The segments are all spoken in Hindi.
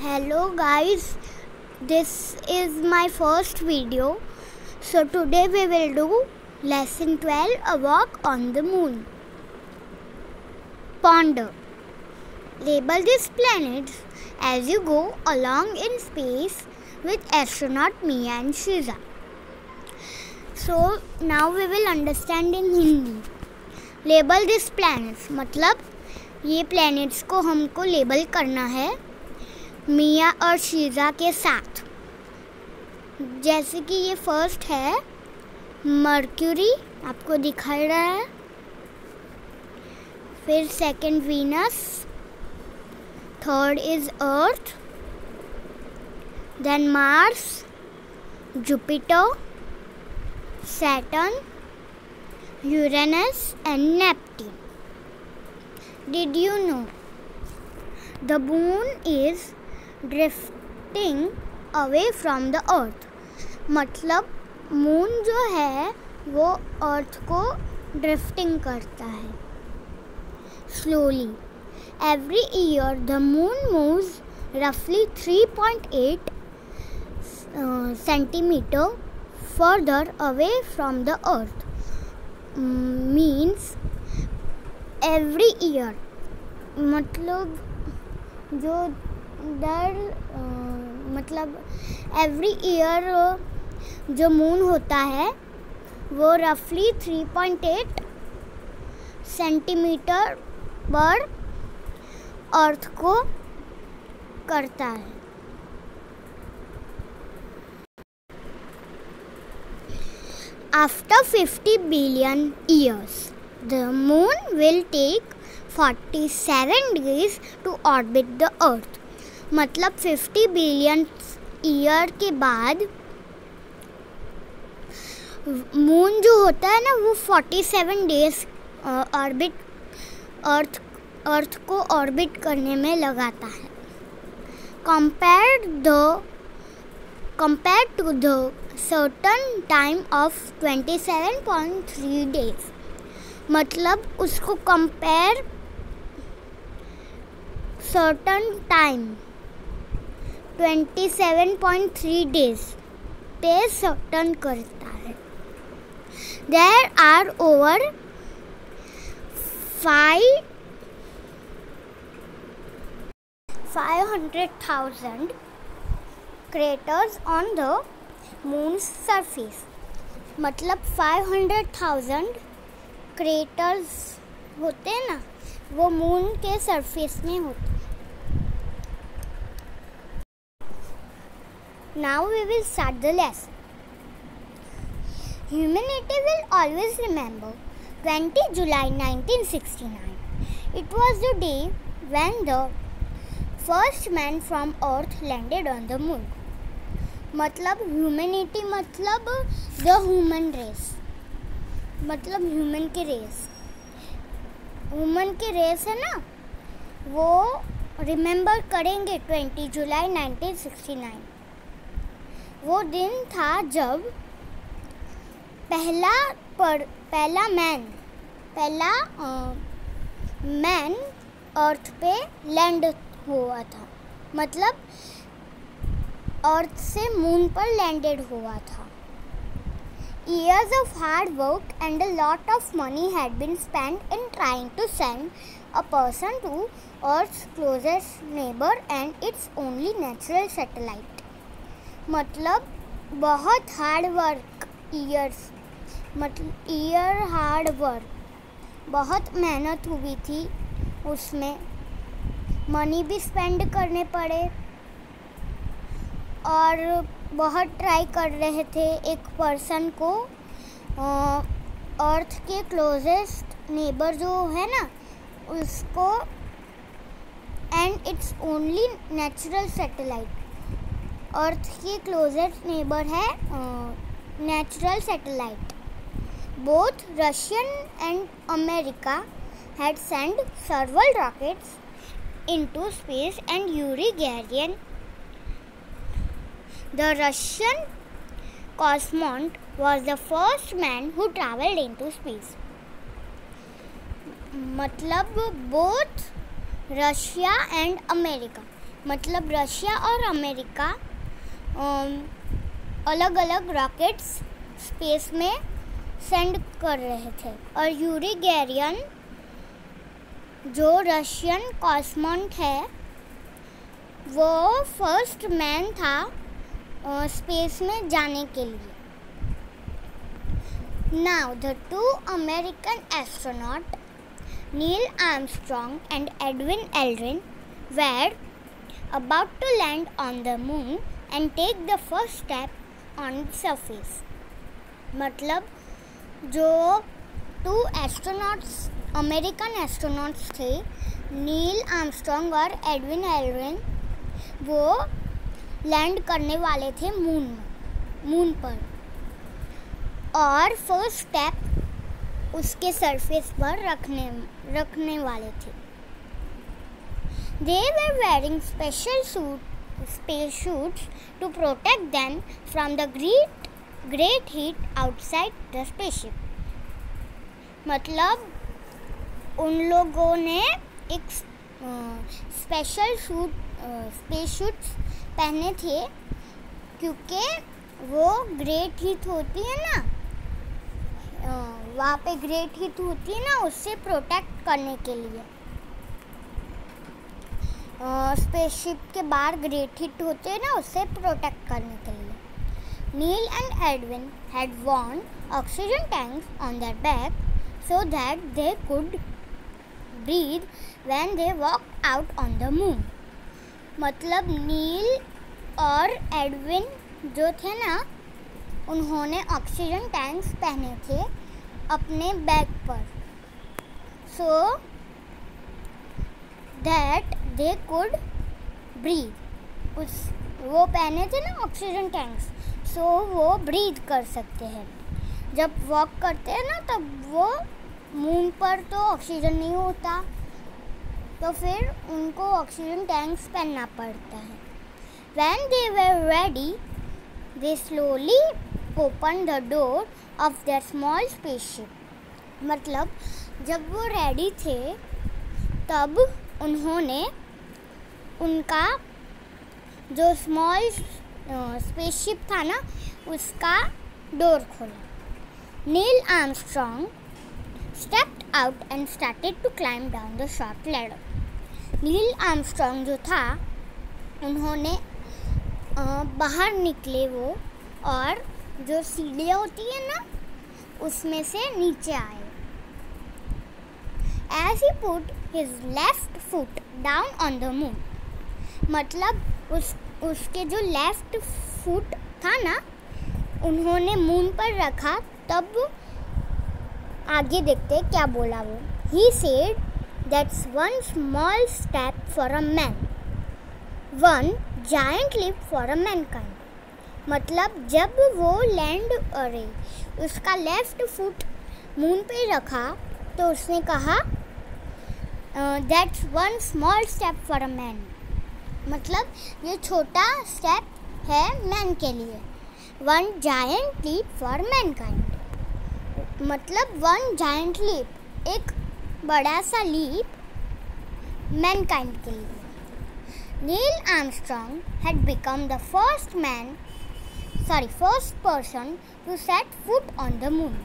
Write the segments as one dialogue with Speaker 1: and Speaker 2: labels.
Speaker 1: Hello guys, this is my first video. So today we will do lesson 12, a walk on the moon. Ponder. Label these planets as you go along in space with astronaut Mia and Shiza. So now we will understand in Hindi. Label these planets मतलब ये planets को हमको label करना है मिया और शीजा के साथ. जैसे कि ये फर्स्ट है मर्क्यूरी, आपको दिखाई रहा है. फिर second Venus, third is Earth, then Mars, Jupiter, Saturn, Uranus and Neptune. Did you know the moon is drifting away from the Earth? मतलब मून जो है वो अर्थ को ड्रिफ्टिंग करता है slowly. Every year the moon moves रफली 3.8 centimetre further away from the earth. Means every year मतलब जो मतलब एवरी ईयर जो मून होता है वो रफली 3.8 सेंटीमीटर पर अर्थ को करता है. After 50 billion years, the moon will take 47 days to orbit the earth. मतलब 50 बिलियन ईयर के बाद मून जो होता है ना वो 47 डेज अर्थ को ऑर्बिट करने में लगाता है. compared to the certain time of 27.3 days. मतलब उसको कंपेयर certain time 27.3 days पे सर्टन करता है. There are over 500,000 craters on the moon's surface. मतलब 500,000 craters होते हैं ना, वो मून के सरफेस में होते हैं. Now we will start the lesson. Humanity will always remember 20 July 1969. It was the day when the first man from Earth landed on the moon. मतलब humanity मतलब the human race. मतलब human की race. Human की race है ना, वो remember करेंगे 20 जुलाई 1969. वो दिन था जब पहला मैन अर्थ पे लैंड हुआ था. मतलब अर्थ से मून पर लैंडेड हुआ था. Years of hard work and a lot of money had been spent in trying to send a person to Earth's closest neighbor and its only natural satellite. मतलब बहुत हार्ड वर्क, हार्ड वर्क, बहुत मेहनत हुई थी. उसमें मनी भी स्पेंड करने पड़े और बहुत ट्राई कर रहे थे एक पर्सन को अर्थ के क्लोजेस्ट नेबर जो है ना उसको, and it's only natural satellite. Earth के क्लोजेस्ट नेबर है natural satellite. Both Russian and America had sent several rockets into space and Yuri Gagarin, the Russian cosmonaut, was the first man who traveled into space. मतलब both रशिया एंड अमेरिका मतलब रशिया और अमेरिका अलग अलग रॉकेट्स स्पेस में सेंड कर रहे थे और यूरी गैरियन जो रशियन कॉस्मोनॉट है वो फर्स्ट मैन था स्पेस में जाने के लिए. Now the two American astronauts Neil Armstrong and Edwin Aldrin were about to land on the moon and take the first step on the surface. मतलब जो टू एस्ट्रोनॉट्स अमेरिकन एस्ट्रोनॉट्स थे नील आर्मस्ट्रॉन्ग और एडविन एल्ड्रिन वो लैंड करने वाले थे मून पर और फर्स्ट स्टेप उसके सरफेस पर रखने वाले थे. They were wearing special space suits to protect them from the great heat outside the spaceship. मतलब उन लोगों ने एक स्पेशल स्पेस सूट्स पहने थे क्योंकि वो ग्रेट हीट होती है ना, वहाँ पे ग्रेट हीट होती है ना, उससे प्रोटेक्ट करने के लिए. स्पेसशिप के बाहर ग्रेट हीट होते हैं ना, उससे प्रोटेक्ट करने के लिए. Neil and Edwin had worn oxygen tanks on their back so that they could breathe when they walked out on the moon. मतलब नील और एडविन जो थे ना, उन्होंने ऑक्सीजन टैंक्स पहने थे अपने बैक पर so that they could breathe. वो पहने थे ना ऑक्सीजन टैंक्स, सो वो ब्रीथ कर सकते हैं. जब वॉक करते हैं ना तब वो मून पर तो ऑक्सीजन नहीं होता, तो फिर उनको ऑक्सीजन टैंक्स पहनना पड़ता है. When they were ready, they slowly opened the door of their small spaceship. मतलब जब वो रेडी थे तब उन्होंने उनका जो स्मॉल स्पेसशिप था ना उसका डोर खोला. Neil Armstrong stepped out and started to climb down the short ladder. Neil Armstrong जो था उन्होंने बाहर निकले वो और जो सीढ़ियाँ होती है ना उसमें से नीचे आए. As he put his left foot down on the moon. मतलब उसके जो लेफ्ट फुट था ना उन्होंने मून पर रखा. तब आगे देखते क्या बोला वो. He said, "That's one small step for a man, one giant leap for a mankind." मतलब जब वो लैंड उसका लेफ्ट फुट मून पे रखा तो उसने कहा that's one small step for a man. मतलब ये छोटा स्टेप है मैन के लिए. One giant leap for mankind. मतलब वन जायंट लीप, एक बड़ा सा लीप मैनकाइंड के लिए. Neil Armstrong had become the first person to set foot on the moon.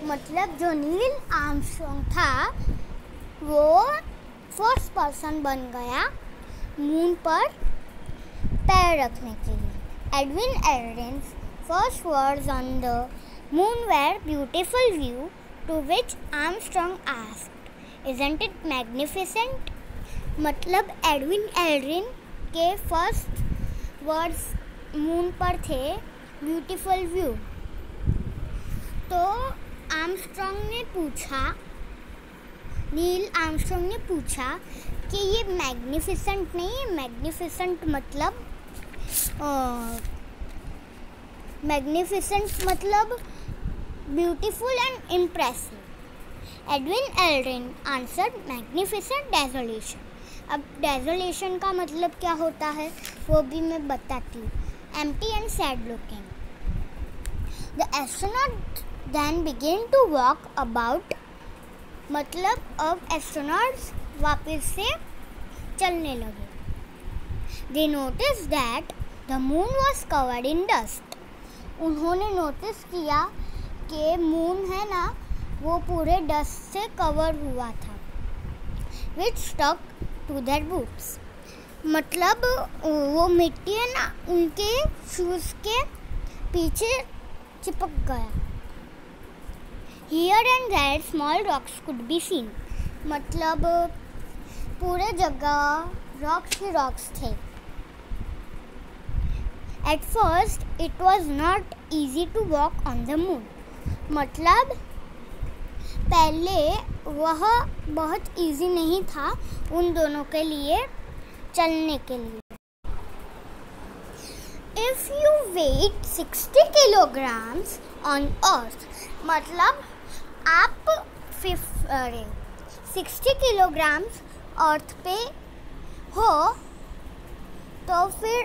Speaker 1: मतलब जो नील आर्मस्ट्रॉन्ग था वो फर्स्ट पर्सन बन गया मून पर पैर रखने के लिए. Edwin Aldrin's first words on the moon were beautiful view, to which Armstrong asked, "Isn't it magnificent?" मतलब एडविन एल्ड्रिन के फर्स्ट वर्ड्स मून पर थे ब्यूटीफुल व्यू. तो नील आर्मस्ट्रॉन्ग ने पूछा कि ये मैग्निफिसेंट नहीं है. मैग्निफिसेंट मतलब beautiful and impressive. Edwin Aldrin answered, "magnificent desolation." अब डेजोलेशन का मतलब क्या होता है वो भी मैं बताती हूँ. Empty and sad looking. The astronaut then began to walk about. मतलब अब एस्ट्रोनॉट्स वापस से चलने लगे. They noticed that the moon was covered in dust. उन्होंने नोटिस किया कि मून है ना वो पूरे डस्ट से कवर हुआ था. Which stuck to their boots. मतलब वो मिट्टी है ना उनके शूज के पीछे चिपक गया. Here and there small rocks could be seen. मतलब पूरे जगह रॉक्स थे. At first it was not easy to walk on the moon. मतलब पहले वह बहुत इजी नहीं था उन दोनों के लिए चलने के लिए. If you weigh 60 kilograms on earth, मतलब आप 60 kilograms अर्थ पे हो तो फिर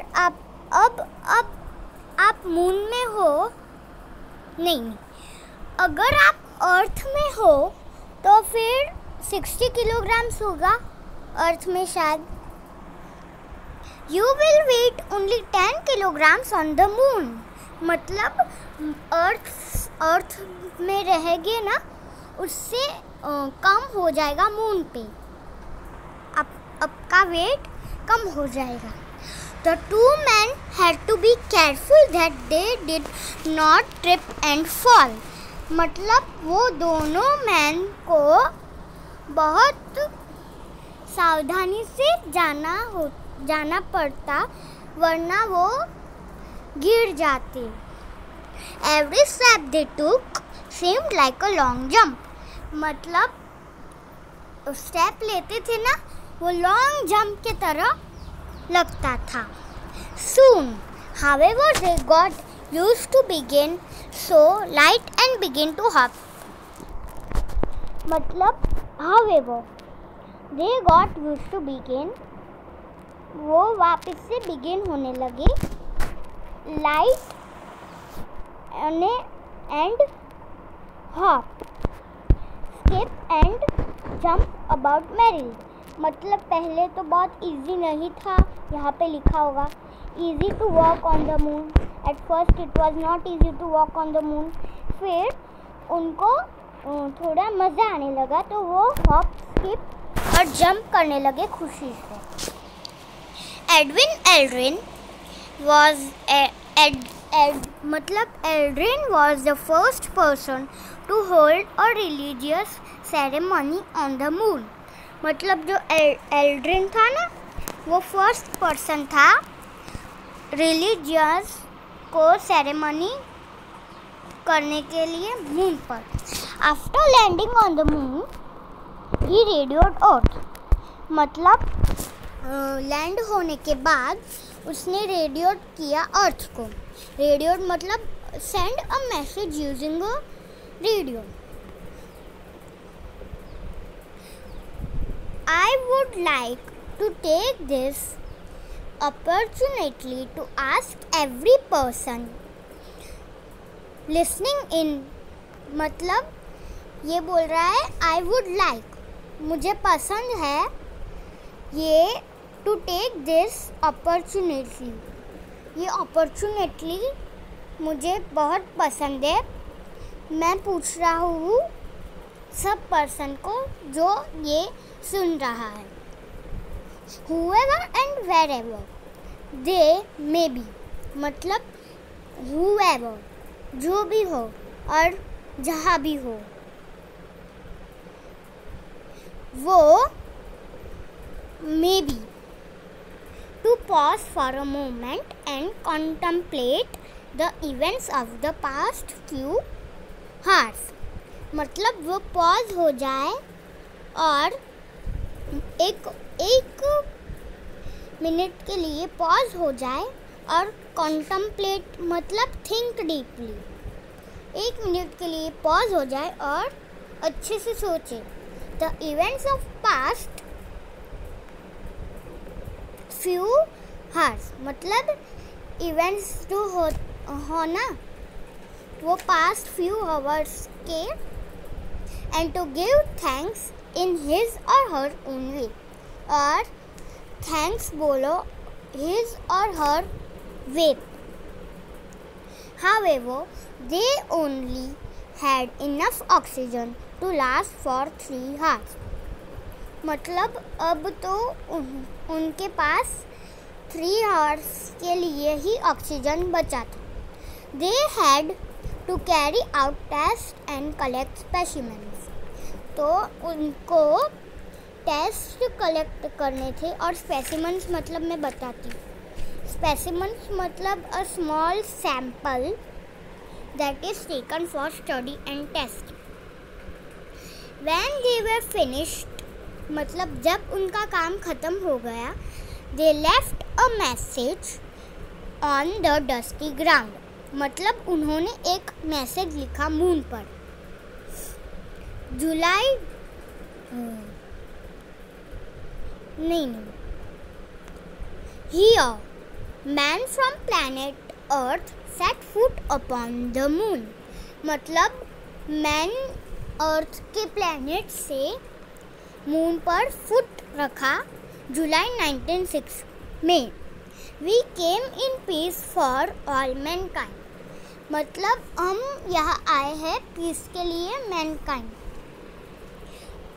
Speaker 1: आप मून में हो. नहीं, अगर आप अर्थ में हो तो फिर 60 किलोग्राम्स होगा अर्थ में शायद. You will weight only 10 kilograms on the moon. मतलब अर्थ में रहेगे ना उससे कम हो जाएगा मून पे. आपका वेट कम हो जाएगा. The two men had to be careful that they did not trip and fall. मतलब वो दोनों मैन को बहुत सावधानी से जाना पड़ता वरना वो गिर जाते. Every step they took seemed like a long jump. मतलब स्टेप लेते थे ना वो लॉन्ग जंप की तरह लगता था. Soon, however, they got used to begin so light and begin to hop. मतलब however, they got used to begin, वो वापस से begin होने लगे. Light and hop, skip and jump about merrily. मतलब पहले तो बहुत इजी नहीं था. यहाँ पे लिखा होगा easy to walk on the moon. At first it was not easy to walk on the moon. फिर उनको थोड़ा मज़ा आने लगा तो वो हॉप स्किप और जंप करने लगे खुशी से. Edwin Aldrin was the first person to hold a religious ceremony on the moon. मतलब जो एल्ड्रिन था ना वो फर्स्ट पर्सन था रिलीजियस को सेरेमनी करने के लिए मून पर. After landing on the moon he radioed earth. मतलब लैंड होने के बाद उसने रेडियोड किया अर्थ को. रेडियोड मतलब send a message using a radio. I would like to take this opportunity to ask every person listening in. मतलब ये बोल रहा है I would like, मुझे पसंद है ये to take this opportunity. ये opportunity मुझे बहुत पसंद है. मैं पूछ रहा हूँ सब पर्सन को जो ये सुन रहा है. Whoever and wherever they may be. मतलब whoever जो भी हो और जहाँ भी हो वो may be. To pause for a moment and contemplate the events of the past few hours. मतलब वो पॉज हो जाए और एक मिनट के लिए पॉज हो जाए और कॉन्टम्पलेट मतलब थिंक डीपली. 1 मिनट के लिए पॉज हो जाए और अच्छे से सोचे. The events of past few hours. मतलब इवेंट्स जो हो ना वो पास्ट फ्यू आवर्स के. And to give thanks in his or her own way. और थैंक्स बोलो his or her weight. However, they only had enough oxygen to last for 3 hours. मतलब अब तो उनके पास 3 hours के लिए ही ऑक्सीजन बचा था. They had to carry out tests and collect specimens. तो उनको टेस्ट कलेक्ट करने थे. और स्पेसिमेंस मतलब मैं बताती हूँ. स्पेसिमेंस मतलब a small sample that is taken for study and test. When they were finished मतलब जब उनका काम ख़त्म हो गया. They left a message on the dusty ground. मतलब उन्होंने एक मैसेज लिखा मून पर. जुलाई नहीं Here, man from planet Earth set foot upon the moon. मतलब मैन अर्थ के प्लैनेट से मून पर फुट रखा जुलाई 1906 में. We came in peace for all mankind. मतलब हम यहाँ आए हैं पीस के लिए मैनकाइंड.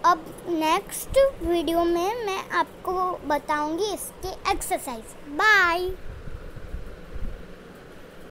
Speaker 1: अब नेक्स्ट वीडियो में मैं आपको बताऊंगी इसके एक्सरसाइज. बाय.